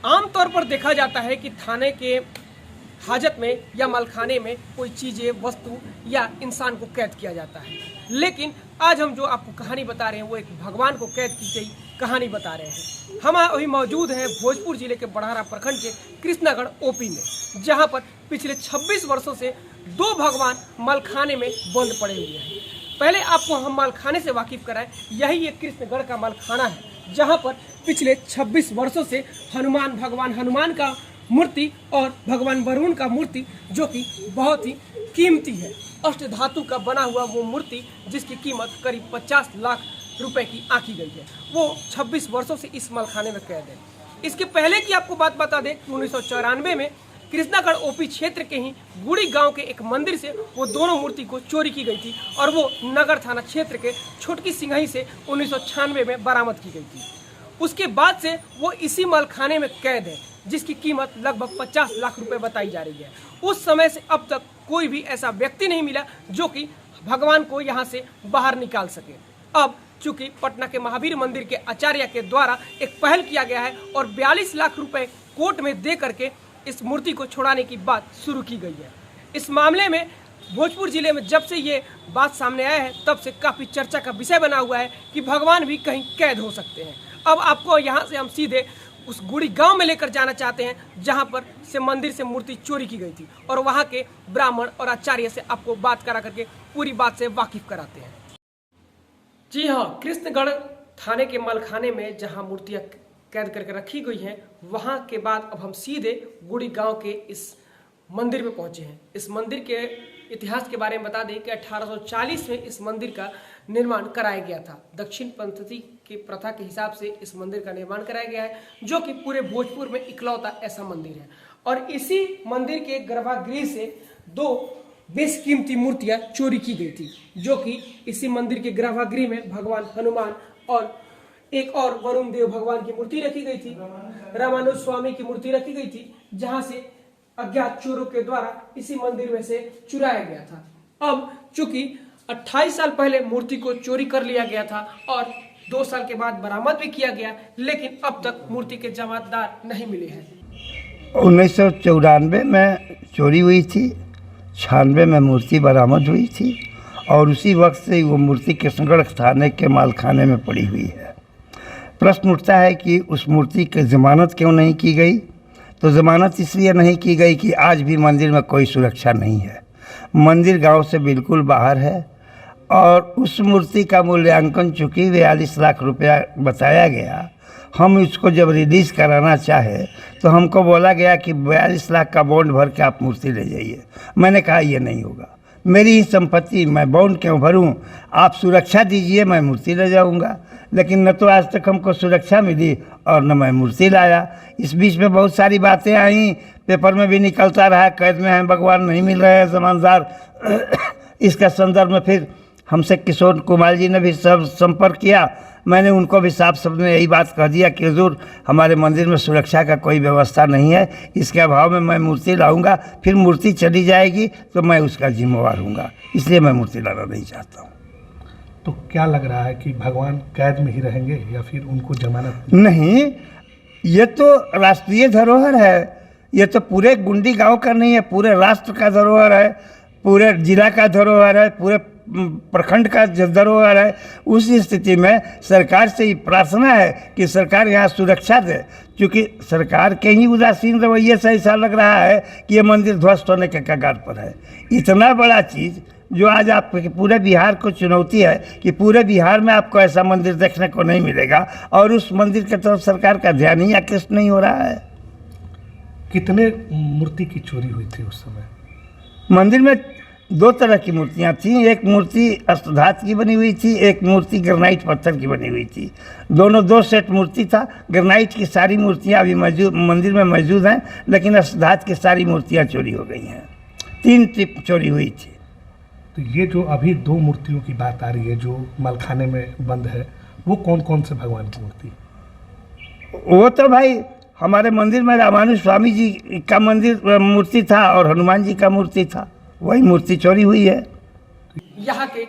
आमतौर पर देखा जाता है कि थाने के हाजत में या मलखाने में कोई चीज़ें, वस्तु या इंसान को कैद किया जाता है, लेकिन आज हम जो आपको कहानी बता रहे हैं वो एक भगवान को कैद की गई कहानी बता रहे हैं। हम अभी मौजूद हैं भोजपुर जिले के बड़हरा प्रखंड के कृष्णागढ़ ओपी में, जहां पर पिछले 26 वर्षों से 2 भगवान मलखाने में बंद पड़े हुए हैं। पहले आपको हम मलखाने से वाकिफ कराएं। यही ये कृष्णगढ़ का मलखाना है, जहां पर पिछले 26 वर्षों से भगवान हनुमान का मूर्ति और भगवान वरुण का मूर्ति, जो कि बहुत ही कीमती है, अष्ट धातु का बना हुआ वो मूर्ति जिसकी कीमत करीब 50 लाख रुपए की आंकी गई है, वो 26 वर्षों से इस मलखाने में कैद है। इसके पहले की आपको बात बता दें, 1994 में कृष्णागढ़ ओपी क्षेत्र के ही गुड़ी गांव के एक मंदिर से वो दोनों मूर्ति को चोरी की गई थी और वो नगर थाना क्षेत्र के छोटकी सिंघई से 1996 में बरामद की गई थी। उसके बाद से वो इसी मलखाने में कैद है, जिसकी कीमत लगभग 50 लाख रुपए बताई जा रही है। उस समय से अब तक कोई भी ऐसा व्यक्ति नहीं मिला जो कि भगवान को यहाँ से बाहर निकाल सके। अब चूंकि पटना के महावीर मंदिर के आचार्य के द्वारा एक पहल किया गया है और 42 लाख रुपए कोर्ट में दे करके इस मूर्ति को छुड़ाने की बात शुरू की गई है। इस मामले में भोजपुर जिले में जब से ये बात सामने आया है तब से काफ़ी चर्चा का विषय बना हुआ है कि भगवान भी कहीं कैद हो सकते हैं। अब आपको यहाँ से हम सीधे उस गुड़ी गांव में लेकर जाना चाहते हैं जहां पर से मंदिर से मूर्ति चोरी की गई थी और वहां के ब्राह्मण और आचार्य से आपको बात करा करके पूरी बात से वाकिफ कराते हैं। जी हाँ, कृष्णगढ़ थाने के मलखाने में जहां मूर्तियां कैद करके रखी गई हैं, वहां के बाद अब हम सीधे गुड़ी गांव के इस मंदिर में पहुंचे हैं। इस मंदिर के इतिहास के बारे में बता दें कि 1840 में इस मंदिर का निर्माण कराया गया था। दक्षिण पंथी की प्रथा के हिसाब से इस मंदिर का निर्माण कराया गया है, जो कि पूरे भोजपुर में इकलौता ऐसा मंदिर है। और इसी मंदिर के गर्भगृह से 2 बेशकीमती मूर्तियां चोरी की गई थी, जो कि इसी मंदिर के गर्भगृह में भगवान हनुमान और एक और वरुण देव भगवान की मूर्ति रखी गई थी, रामानुज स्वामी की मूर्ति रखी गई थी, जहां से अज्ञात चोरों के द्वारा इसी मंदिर में से चुराया गया था। अब चूंकि 28 साल पहले मूर्ति को चोरी कर लिया गया था और 2 साल के बाद बरामद भी किया गया, लेकिन अब तक मूर्ति के जमातदार नहीं मिले हैं। 1994 में चोरी हुई थी, 96 में मूर्ति बरामद हुई थी और उसी वक्त से वो मूर्ति कृष्णगढ़ थाने के मालखाने में पड़ी हुई है। प्रश्न उठता है कि उस मूर्ति की जमानत क्यों नहीं की गई? तो जमानत इसलिए नहीं की गई कि आज भी मंदिर में कोई सुरक्षा नहीं है। मंदिर गांव से बिल्कुल बाहर है और उस मूर्ति का मूल्यांकन चूँकि 42 लाख रुपया बताया गया, हम इसको जब रिलीज़ कराना चाहे तो हमको बोला गया कि 42 लाख का बॉन्ड भर के आप मूर्ति ले जाइए। मैंने कहा ये नहीं होगा, मेरी ही संपत्ति, मैं बॉन्ड क्यों भरूं? आप सुरक्षा दीजिए, मैं मूर्ति ले जाऊंगा। लेकिन न तो आज तक हमको सुरक्षा मिली और न मैं मूर्ति लाया। इस बीच में बहुत सारी बातें आई, पेपर में भी निकलता रहा, कैद में हैं भगवान, नहीं मिल रहे हैं जमानतदार। इसका संदर्भ में फिर हमसे किशोर कुमार जी ने भी सब संपर्क किया। मैंने उनको भी साफ शब्द में यही बात कह दिया कि हुजूर हमारे मंदिर में सुरक्षा का कोई व्यवस्था नहीं है, इसके अभाव में मैं मूर्ति लाऊंगा, फिर मूर्ति चली जाएगी तो मैं उसका जिम्मेवार हूँगा, इसलिए मैं मूर्ति लाना नहीं चाहता हूँ। तो क्या लग रहा है कि भगवान कैद में ही रहेंगे या फिर उनको जमानत? नहीं, ये तो राष्ट्रीय धरोहर है, ये तो पूरे गुंडी गाँव का नहीं है, पूरे राष्ट्र का धरोहर है, पूरे जिला का धरोहर है, पूरे प्रखंड का धरोहर है। उस स्थिति में सरकार से ही प्रार्थना है कि सरकार यहाँ सुरक्षा दे, क्योंकि सरकार के ही उदासीन रवैये से ऐसा लग रहा है कि ये मंदिर ध्वस्त होने के कगार पर है। इतना बड़ा चीज़ जो आज आप पूरे बिहार को चुनौती है कि पूरे बिहार में आपको ऐसा मंदिर देखने को नहीं मिलेगा और उस मंदिर की तरफ सरकार का ध्यान ही आकृष्ट नहीं हो रहा है। कितने मूर्ति की चोरी हुई थी उस समय? मंदिर में 2 तरह की मूर्तियाँ थीं, एक मूर्ति अष्टधातु की बनी हुई थी, एक मूर्ति ग्रेनाइट पत्थर की बनी हुई थी। दोनों 2 सेट मूर्ति था। ग्रेनाइट की सारी मूर्तियाँ अभी मौजूद मंदिर में मौजूद हैं, लेकिन अष्टधातु की सारी मूर्तियाँ चोरी हो गई हैं। 3 ट्रिप चोरी हुई थी। तो ये जो अभी 2 मूर्तियों की बात आ रही है जो मलखाने में बंद है, वो कौन कौन से भगवान की मूर्ति? वो तो भाई हमारे मंदिर में रामानुज स्वामी जी का मंदिर मूर्ति था और हनुमान जी का मूर्ति था, वही मूर्ति चोरी हुई है। यहाँ के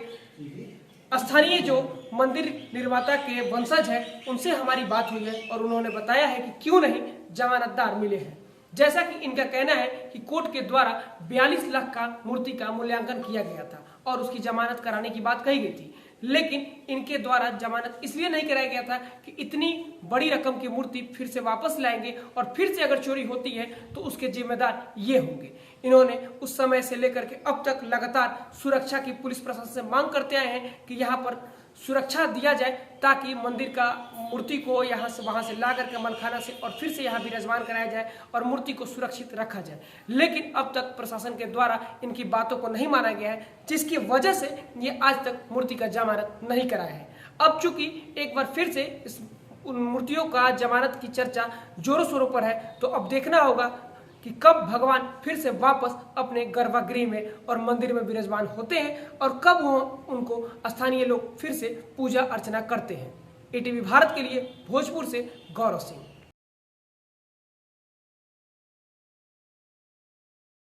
स्थानीय जो मंदिर निर्माता के वंशज हैं उनसे हमारी बात हुई है और उन्होंने बताया है कि क्यों नहीं जमानतदार मिले हैं। जैसा कि इनका कहना है कि कोर्ट के द्वारा 42 लाख का मूर्ति का मूल्यांकन किया गया था और उसकी जमानत कराने की बात कही गई थी, लेकिन इनके द्वारा जमानत इसलिए नहीं कराया गया था कि इतनी बड़ी रकम की मूर्ति फिर से वापस लाएंगे और फिर से अगर चोरी होती है तो उसके जिम्मेदार ये होंगे। इन्होंने उस समय से लेकर के अब तक लगातार सुरक्षा की पुलिस प्रशासन से मांग करते आए हैं कि यहाँ पर सुरक्षा दिया जाए ताकि मंदिर का मूर्ति को यहाँ से वहाँ से ला करके मलखाना से और फिर से यहाँ विराजमान कराया जाए और मूर्ति को सुरक्षित रखा जाए। लेकिन अब तक प्रशासन के द्वारा इनकी बातों को नहीं माना गया है, जिसकी वजह से ये आज तक मूर्ति का जमानत नहीं कराया है। अब चूंकि एक बार फिर से इस उन मूर्तियों का जमानत की चर्चा जोरों शोरों पर है, तो अब देखना होगा कि कब भगवान फिर से वापस अपने गर्भगृह में और मंदिर में विराजमान होते हैं और कब वो उनको स्थानीय लोग फिर से पूजा अर्चना करते हैं। ATV भारत के लिए भोजपुर से गौरव सिंह।